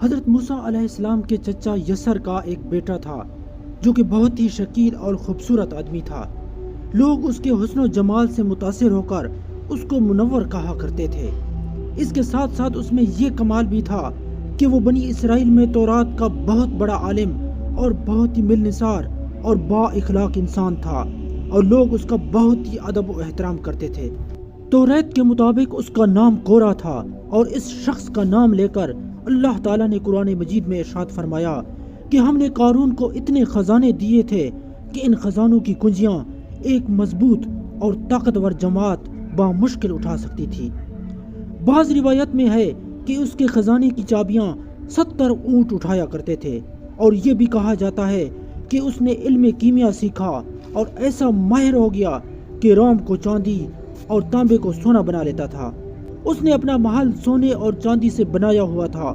حضرت موسیٰ علیہ السلام کے چچا یسر کا ایک بیٹا تھا جو کہ بہت ہی شکیل اور خوبصورت آدمی تھا۔ لوگ اس کے حسن و جمال سے متاثر ہو کر اس کو منور کہا کرتے تھے۔ اس کے ساتھ ساتھ اس میں یہ کمال بھی تھا کہ وہ بنی اسرائیل میں تورات کا بہت بڑا عالم اور بہت ہی ملنسار اور با اخلاق انسان تھا، اور لوگ اس کا بہت ہی ادب و احترام کرتے تھے۔ توریت کے مطابق اس کا نام کورا تھا، اور اس شخص کا نام لے کر اللہ تعالیٰ نے قرآن مجید میں ارشاد فرمایا کہ ہم نے قارون کو اتنے خزانے دیے تھے کہ ان خزانوں کی کنجیاں ایک مضبوط اور طاقتور جماعت بامشکل اٹھا سکتی تھی۔ بعض روایت میں ہے کہ اس کے خزانے کی چابیاں 70 اونٹ اٹھایا کرتے تھے، اور یہ بھی کہا جاتا ہے کہ اس نے علم کیمیا سیکھا اور ایسا ماہر ہو گیا کہ رام کو چاندی اور تانبے کو سونا بنا لیتا تھا۔ اس نے اپنا محل سونے اور چاندی سے بنایا ہوا تھا،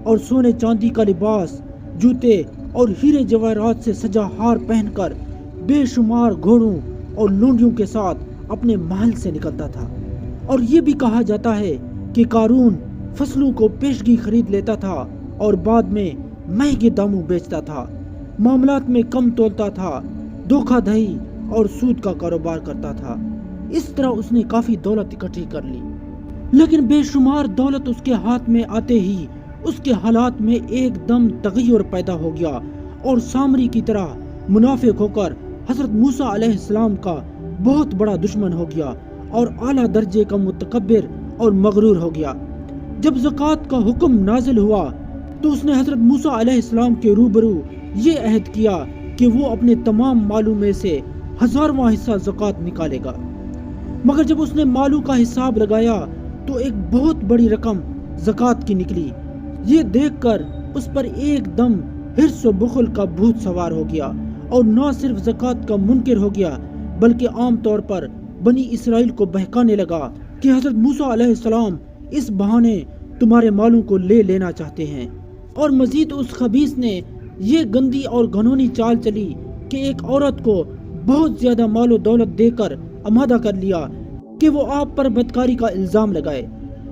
اور سونے چاندی کا لباس، جوتے اور ہیرے جواہرات سے سجا ہار پہن کر بے شمار گھوڑوں اور لونڈیوں کے ساتھ اپنے محل سے نکلتا تھا۔ اور یہ بھی کہا جاتا ہے کہ قارون فصلوں کو پیشگی خرید لیتا تھا اور بعد میں مہنگے داموں بیچتا تھا، معاملات میں کم تولتا تھا، دھوکہ دہی اور سود کا کاروبار کرتا تھا۔ اس طرح اس نے کافی دولت اکٹھی کر لی، لیکن بے شمار دولت اس کے ہاتھ میں آتے ہی اس کے حالات میں ایک دم تغیر پیدا ہو گیا، اور سامری کی طرح منافق ہو کر حضرت موسیٰ علیہ السلام کا بہت بڑا دشمن ہو گیا اور اعلیٰ درجے کا متکبر اور مغرور ہو گیا۔ جب زکوٰۃ کا حکم نازل ہوا تو اس نے حضرت موسیٰ علیہ السلام کے روبرو یہ عہد کیا کہ وہ اپنے تمام مالوں میں سے 1000واں حصہ زکوٰۃ نکالے گا، مگر جب اس نے مالوں کا حساب لگایا تو ایک بہت بڑی رقم زکوٰۃ کی نکلی۔ یہ دیکھ کر اس پر ایک دم حرص و بخل کا بھوت سوار ہو گیا، اور نہ صرف زکوٰۃ کا منکر ہو گیا بلکہ عام طور پر بنی اسرائیل کو بہکانے لگا کہ حضرت موسیٰ علیہ السلام اس بہانے تمہارے مالوں کو لے لینا چاہتے ہیں۔ اور مزید اس خبیث نے یہ گندی اور گھنونی چال چلی کہ ایک عورت کو بہت زیادہ مال و دولت دے کر آمادہ کر لیا کہ وہ آپ پر بدکاری کا الزام لگائے۔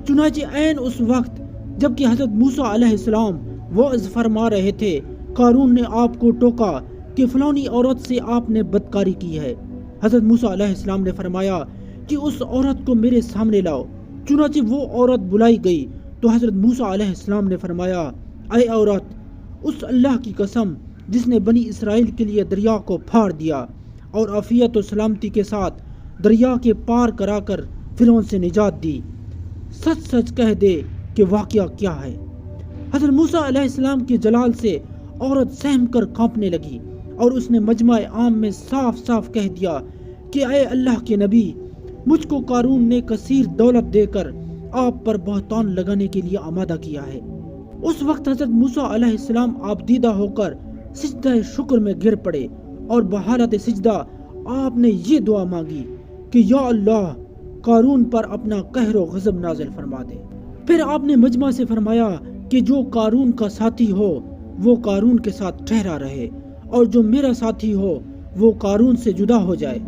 چنانچہ عین اس وقت جب کہ حضرت موسیٰ علیہ السلام وعظ فرما رہے تھے، قارون نے آپ کو ٹوکا کہ فلانی عورت سے آپ نے بدکاری کی ہے۔ حضرت موسیٰ علیہ السلام نے فرمایا کہ اس عورت کو میرے سامنے لاؤ۔ چنانچہ وہ عورت بلائی گئی تو حضرت موسیٰ علیہ السلام نے فرمایا، اے عورت، اس اللہ کی قسم جس نے بنی اسرائیل کے لیے دریا کو پھاڑ دیا اور عافیت و سلامتی کے ساتھ دریا کے پار کرا کر فرعون سے نجات دی، سچ سچ کہہ دے کہ واقعہ کیا ہے۔ حضرت موسیٰ علیہ السلام کے جلال سے عورت سہم کر کانپنے لگی، اور اس نے مجمع عام میں صاف صاف کہہ دیا کہ اے اللہ کے نبی، مجھ کو قارون نے کثیر دولت دے کر آپ پر بہتان لگانے کے لیے آمادہ کیا ہے۔ اس وقت حضرت موسیٰ علیہ السلام آبدیدہ ہو کر سجدہ شکر میں گر پڑے، اور بحالت سجدہ آپ نے یہ دعا مانگی کہ یا اللہ، قارون پر اپنا قہر و غضب نازل فرما دے۔ پھر آپ نے مجمع سے فرمایا کہ جو قارون کا ساتھی ہو وہ قارون کے ساتھ ٹھہرا رہے، اور جو میرا ساتھی ہو وہ قارون سے جدا ہو جائے۔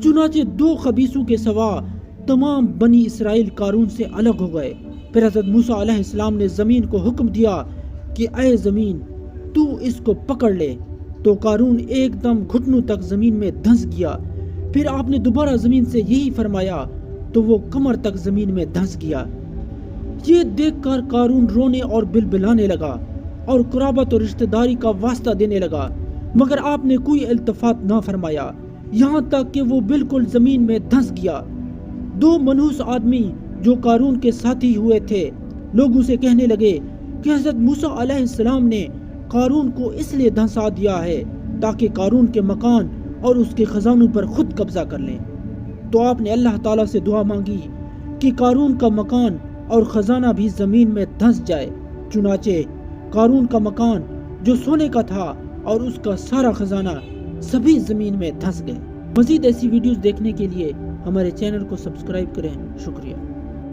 چنانچہ 2 خبیثوں کے سوا تمام بنی اسرائیل قارون سے الگ ہو گئے۔ پھر حضرت موسیٰ علیہ السلام نے زمین کو حکم دیا کہ اے زمین، تو اس کو پکڑ لے، تو قارون ایک دم گھٹنوں تک زمین میں دھنس گیا۔ پھر آپ نے دوبارہ زمین سے یہی فرمایا تو وہ کمر تک زمین میں دھنس گیا۔ یہ دیکھ کر قارون رونے اور بلبلانے لگا اور قرابت اور رشتہ داری کا واسطہ دینے لگا، مگر آپ نے کوئی التفات نہ فرمایا، یہاں تک کہ وہ بالکل زمین میں دھنس گیا۔ 2 منحوس آدمی جو قارون کے ساتھی ہوئے تھے لوگوں سے کہنے لگے کہ حضرت موسیٰ علیہ السلام نے قارون کو اس لیے دھنسا دیا ہے تاکہ قارون کے مکان اور اس کے خزانوں پر خود قبضہ کر لیں۔ تو آپ نے اللہ تعالیٰ سے دعا مانگی کہ قارون کا مکان اور خزانہ بھی زمین میں دھنس جائے۔ چنانچہ قارون کا مکان جو سونے کا تھا اور اس کا سارا خزانہ سبھی زمین میں دھنس گئے۔ مزید ایسی ویڈیوز دیکھنے کے لیے ہمارے چینل کو سبسکرائب کریں۔ شکریہ۔